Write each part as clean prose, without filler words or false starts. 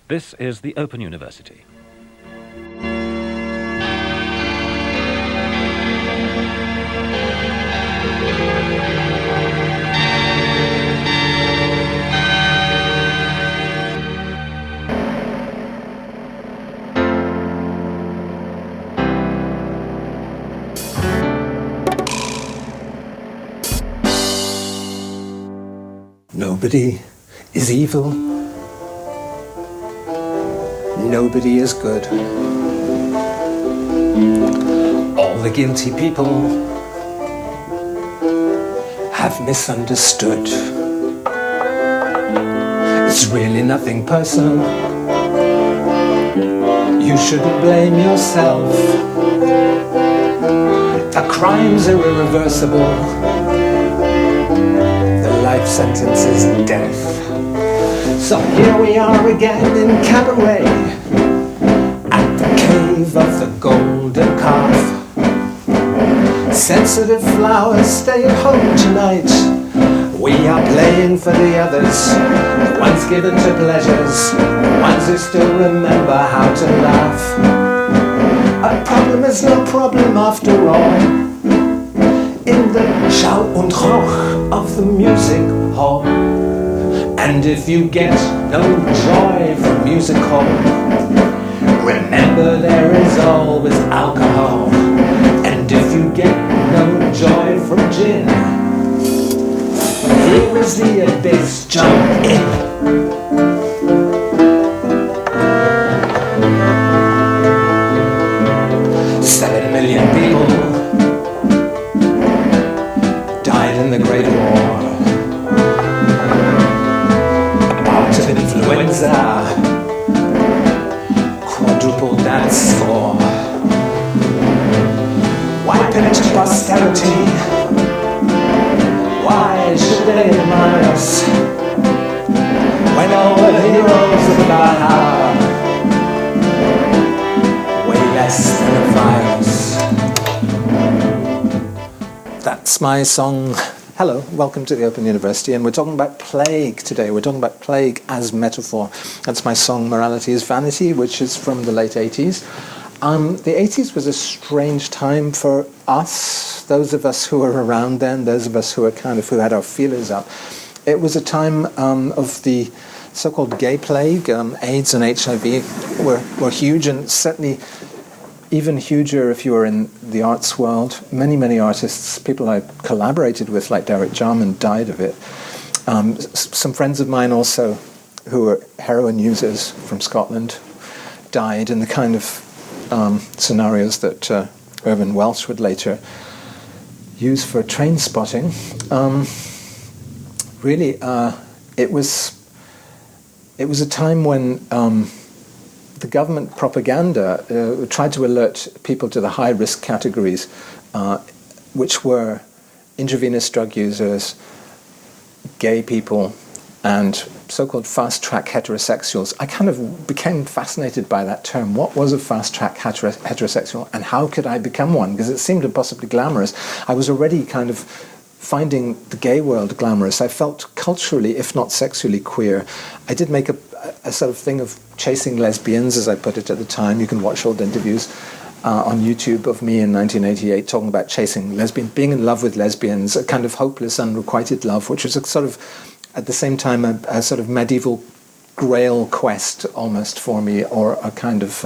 This is the Open University. Nobody is evil. Nobody is good. All the guilty people have misunderstood. It's really nothing personal. You shouldn't blame yourself. The crimes are irreversible. The life sentence is death. So here we are again in Cabaret, at the cave of the golden calf. Sensitive flowers, stay at home tonight. We are playing for the others, the ones given to pleasures, the ones who still remember how to laugh. A problem is no problem after all, in the Schall und Rauch of the music hall. And if you get no joy from music hall, remember there is always alcohol. And if you get no joy from gin, here is the abyss, jump in. 7 million people died in the Great War. Influenza, quadruple that score. Why pillage posterity? Why should they admire us when all the heroes of Valhalla weigh less than a virus? That's my song. Hello, welcome to the Open University, and we're talking about plague today. We're talking about plague as metaphor. That's my song, Morality is Vanity, which is from the late 80s. The 80s was a strange time for us, those of us who were around then, those of us who had our feelers up. It was a time of the so-called gay plague. AIDS and HIV were huge, and certainly even huger if you were in the arts world. Many, many artists, people I collaborated with, like Derek Jarman, died of it. Some friends of mine also, who were heroin users from Scotland, died in the kind of scenarios that Irvin Welsh would later use for train spotting. It was a time when the government propaganda tried to alert people to the high-risk categories, which were intravenous drug users, gay people, and so-called fast-track heterosexuals. I kind of became fascinated by that term. What was a fast-track heterosexual, and how could I become one? Because it seemed impossibly glamorous. I was already kind of finding the gay world glamorous. I felt culturally, if not sexually, queer. I did make a sort of thing of chasing lesbians, as I put it at the time. You can watch old interviews on YouTube of me in 1988 talking about chasing lesbians, being in love with lesbians, a kind of hopeless, unrequited love, which was a sort of, at the same time, a sort of medieval grail quest almost for me, or a kind of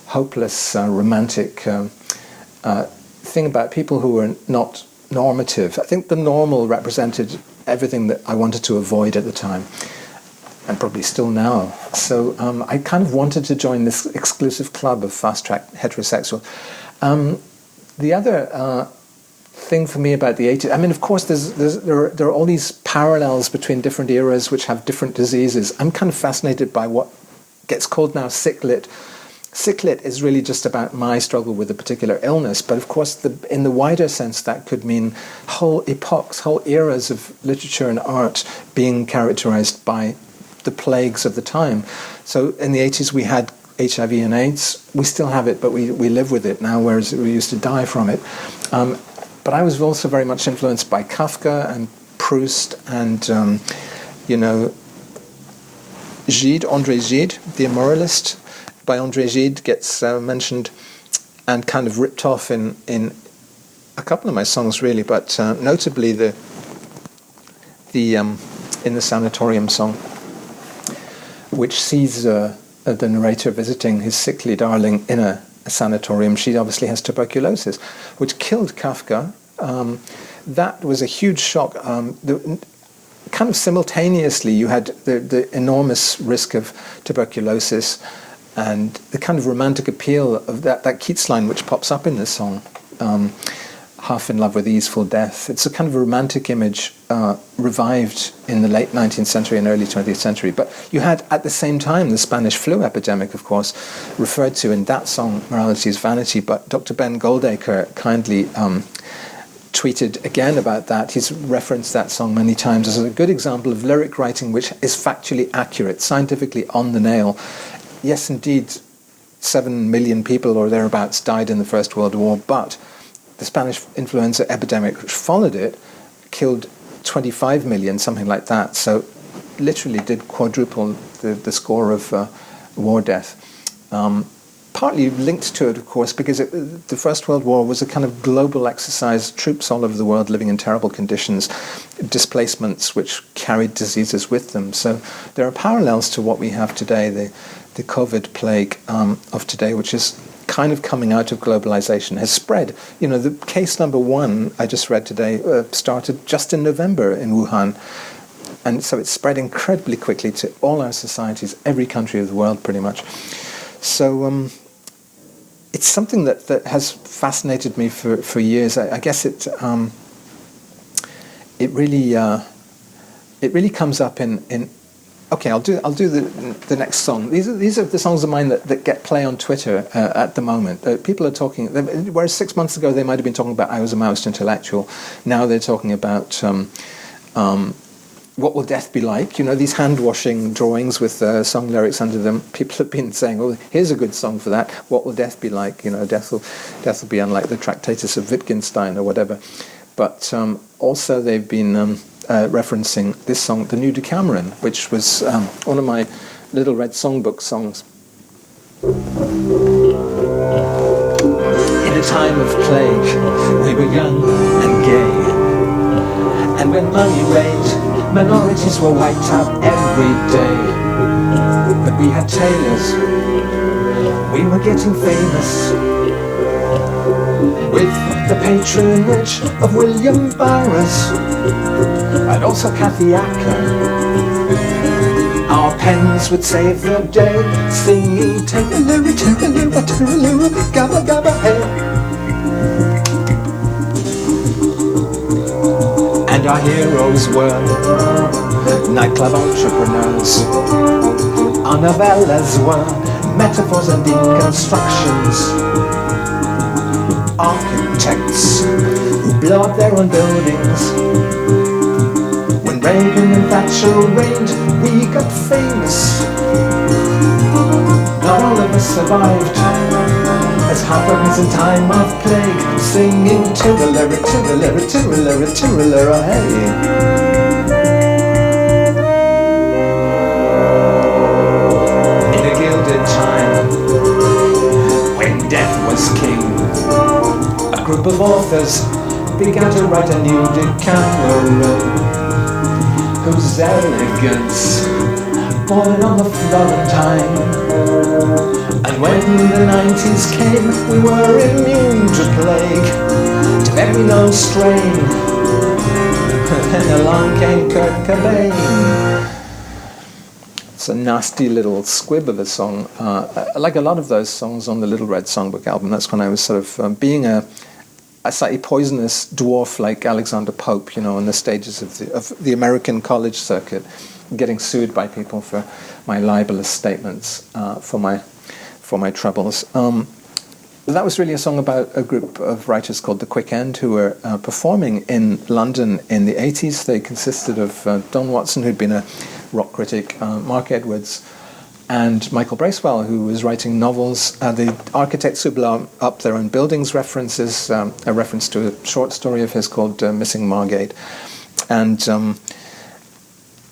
hopeless, romantic thing about people who were not normative. I think the normal represented everything that I wanted to avoid at the time, and probably still now. So I kind of wanted to join this exclusive club of fast-track heterosexual. The other thing for me about the 80s, I mean, of course, there are all these parallels between different eras which have different diseases. I'm kind of fascinated by what gets called now sick-lit. Sick-lit is really just about my struggle with a particular illness, but of course, in the wider sense, that could mean whole epochs, whole eras of literature and art being characterized by the plagues of the time. So in the 80s, we had HIV and AIDS. We still have it, but we live with it now, whereas we used to die from it. But I was also very much influenced by Kafka and Proust and, Gide, André Gide, The Immoralist by André Gide gets mentioned and kind of ripped off in a couple of my songs, really, but notably the in the Sanatorium song, which sees the narrator visiting his sickly darling in a sanatorium. She obviously has tuberculosis, which killed Kafka. That was a huge shock. Kind of simultaneously, you had the enormous risk of tuberculosis and the kind of romantic appeal of that Keats line which pops up in this song, half in love with easeful death. It's a kind of a romantic image revived in the late 19th century and early 20th century. But you had at the same time the Spanish flu epidemic, of course, referred to in that song, Morality is Vanity. But Dr. Ben Goldacre kindly tweeted again about that. He's referenced that song many times as a good example of lyric writing which is factually accurate, scientifically on the nail. Yes, indeed, 7 million people or thereabouts died in the First World War, but the Spanish influenza epidemic which followed it killed 25 million, something like that. So literally did quadruple the score of war death. Partly linked to it, of course, because the First World War was a kind of global exercise, troops all over the world living in terrible conditions, displacements which carried diseases with them. So there are parallels to what we have today, the COVID plague of today, which is kind of coming out of globalization, has spread. You know, the case number 1 I just read today started just in November in Wuhan. And so it's spread incredibly quickly to all our societies, every country of the world pretty much. So it's something that has fascinated me for years. I guess it really comes up in okay, I'll do the next song. These are the songs of mine that get play on Twitter at the moment. People are talking, whereas 6 months ago they might have been talking about I Was a Maoist Intellectual. Now they're talking about what will death be like? You know, these hand-washing drawings with song lyrics under them. People have been saying, "Oh, here's a good song for that. What will death be like? You know, death will be unlike the Tractatus of Wittgenstein or whatever." But also they've been referencing this song, "The New Decameron," which was one of my Little Red Songbook songs. In a time of plague, we were young and gay, and when money reigned, minorities were wiped out every day. But we had tailors, we were getting famous, with the patronage of William Burroughs and also Kathy Acker. Our pens would save the day, singing "Terra-lura, terra-lura, terra-lura, gabba gabba hey." And our heroes were nightclub entrepreneurs. Our novellas were metaphors and deconstructions. Architects who blow up their own buildings. When Reagan and Thatcher reigned, we got famous. Not all of us survived, as happens in time of plague, singing "Tirra-lira, tirra-lira, tirra-lira, tirra-lira, hey." In a gilded time, when death was king, a group of authors began to write a new Decameron, whose elegance born on the Florentine. And when the 90s came, we were immune to plague, to every known strain. Then along came Kurt Cobain. It's a nasty little squib of a song. Like a lot of those songs on the Little Red Songbook album, that's when I was sort of being a slightly poisonous dwarf like Alexander Pope, you know, on the stages of the American college circuit, getting sued by people for my libelous statements, for my troubles. That was really a song about a group of writers called The Quick End who were performing in London in the 80s. They consisted of Don Watson, who'd been a rock critic, Mark Edwards, and Michael Bracewell, who was writing novels. The Architects Who Blow Up Their Own Buildings references, a reference to a short story of his called Missing Margate. And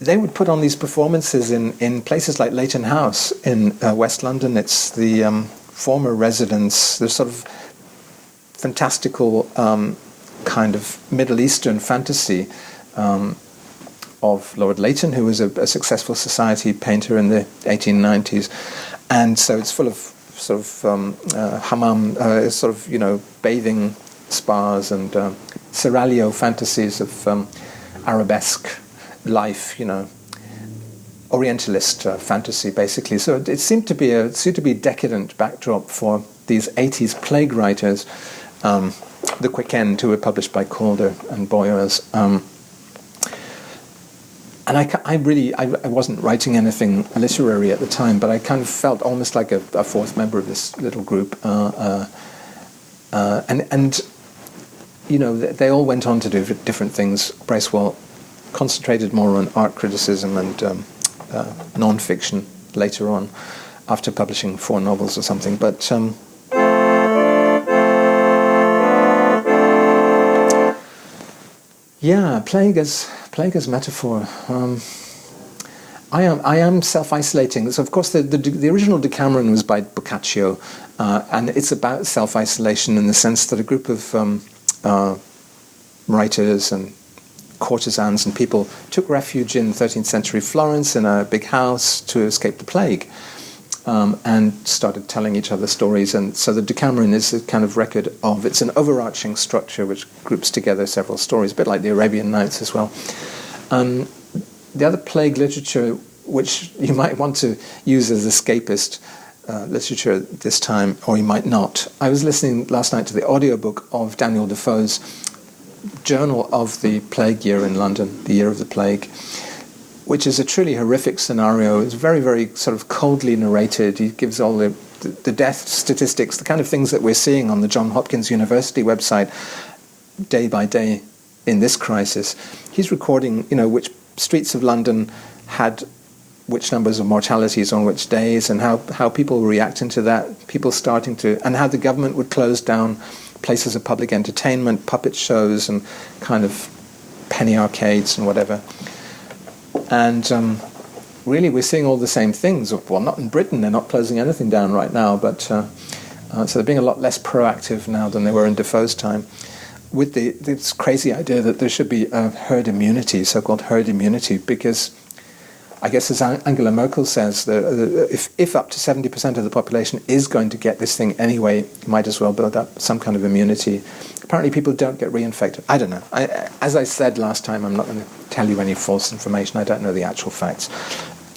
they would put on these performances in places like Leighton House in West London. It's the former residence, the sort of fantastical kind of Middle Eastern fantasy of Lord Leighton, who was a successful society painter in the 1890s. And so it's full of sort of hammam, sort of, bathing spas and seraglio fantasies of arabesque life, Orientalist fantasy, basically. So it seemed to be a decadent backdrop for these 80s plague writers. The Quick End, who were published by Calder and Boyers. And I wasn't writing anything literary at the time, but I kind of felt almost like a fourth member of this little group. They all went on to do different things. Bracewell concentrated more on art criticism and non-fiction later on, after publishing 4 novels or something. But plague as metaphor. I am self-isolating. So of course the original Decameron was by Boccaccio, and it's about self-isolation in the sense that a group of writers and courtesans and people took refuge in 13th century Florence in a big house to escape the plague, and started telling each other stories. And so the Decameron is a kind of record of, it's an overarching structure which groups together several stories, a bit like the Arabian Nights as well. The other plague literature, which you might want to use as escapist literature at this time, or you might not. I was listening last night to the audiobook of Daniel Defoe's Journal of the Plague Year in London, the Year of the Plague, which is a truly horrific scenario. It's very, very sort of coldly narrated. He gives all the death statistics, the kind of things that we're seeing on the Johns Hopkins University website day by day in this crisis. He's recording, which streets of London had which numbers of mortalities on which days, and how people were reacting to that, people starting to, and how the government would close down places of public entertainment, puppet shows, and kind of penny arcades and whatever. And really we're seeing all the same things. Well, not in Britain, they're not closing anything down right now, but so they're being a lot less proactive now than they were in Defoe's time, with this crazy idea that there should be a herd immunity, so-called herd immunity, because I guess, as Angela Merkel says, if up to 70% of the population is going to get this thing anyway, you might as well build up some kind of immunity. Apparently people don't get reinfected. I don't know. As I said last time, I'm not going to tell you any false information. I don't know the actual facts.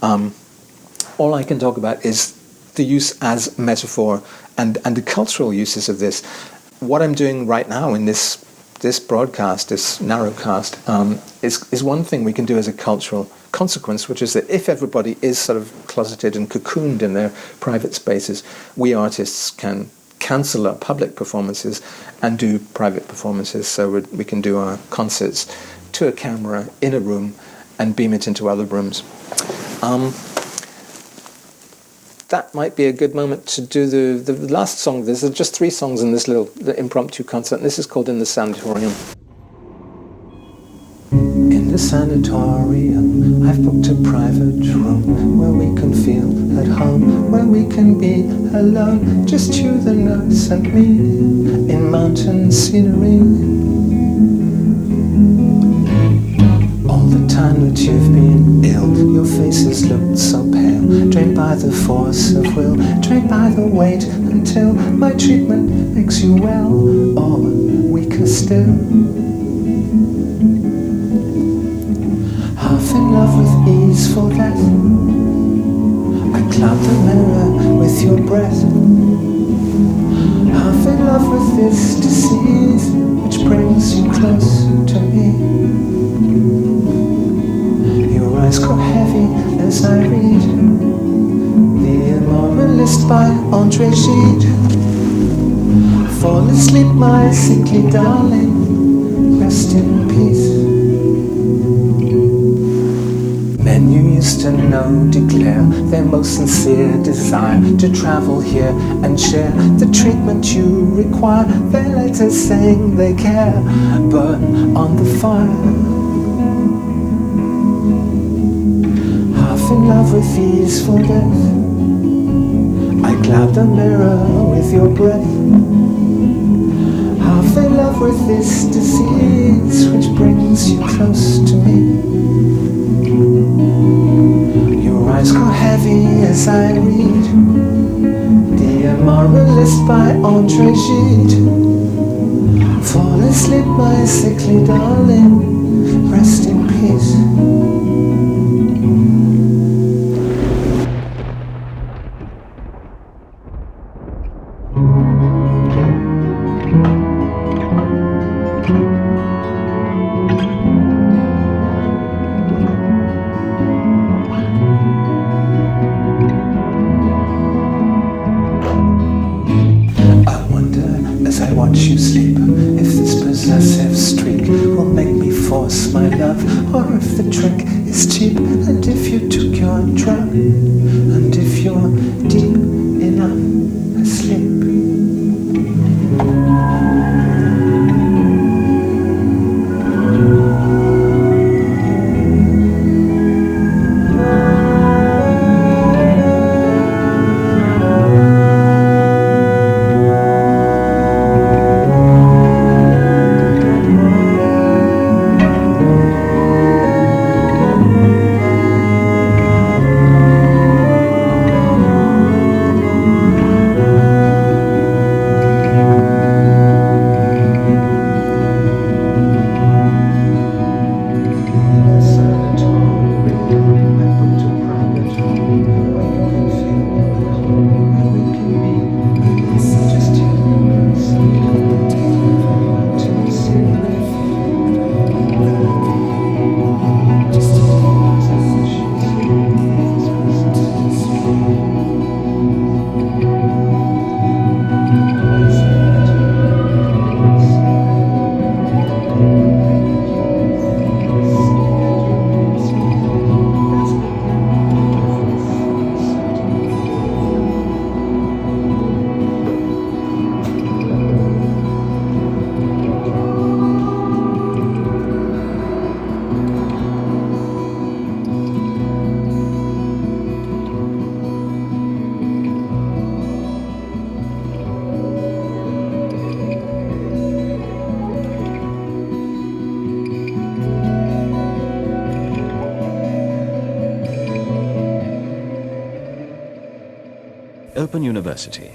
All I can talk about is the use as metaphor and the cultural uses of this. What I'm doing right now in this broadcast, this narrowcast, is one thing we can do as a cultural consequence, which is that if everybody is sort of closeted and cocooned in their private spaces, we artists can cancel our public performances and do private performances. So we can do our concerts to a camera in a room and beam it into other rooms. That might be a good moment to do the last song. There's just 3 songs in this little impromptu concert, and this is called In the Sanatorium. In the sanatorium, I've booked a private room where we can feel at home, where we can be alone, just you, the nurse, and me, in mountain scenery. All the time that you've been ill, your face has looked so pale, drained by the force of will, drained by the weight, until my treatment makes you well, or weaker still. Half in love with easeful death, I cloud the mirror with your breath. Half in love with this disease, which brings you close to me. Your eyes grow heavy as I read The Immoralist by André Gide. Fall asleep, my sickly darling, rest in peace. Men you used to know declare their most sincere desire to travel here and share the treatment you require. Their letters saying they care burn on the fire. half in love with easeful death. I cloud the mirror with your breath. Half in love with this disease which brings you close to me. Your eyes grow heavy as I read Dear Moralist by Andre Gide. Fall asleep, my sickly darling, rest in peace. As I watch you sleep, if this possessive streak will make me force my love, or if the trick is cheap, and if you took your drug, and if you're deep enough asleep. Open University.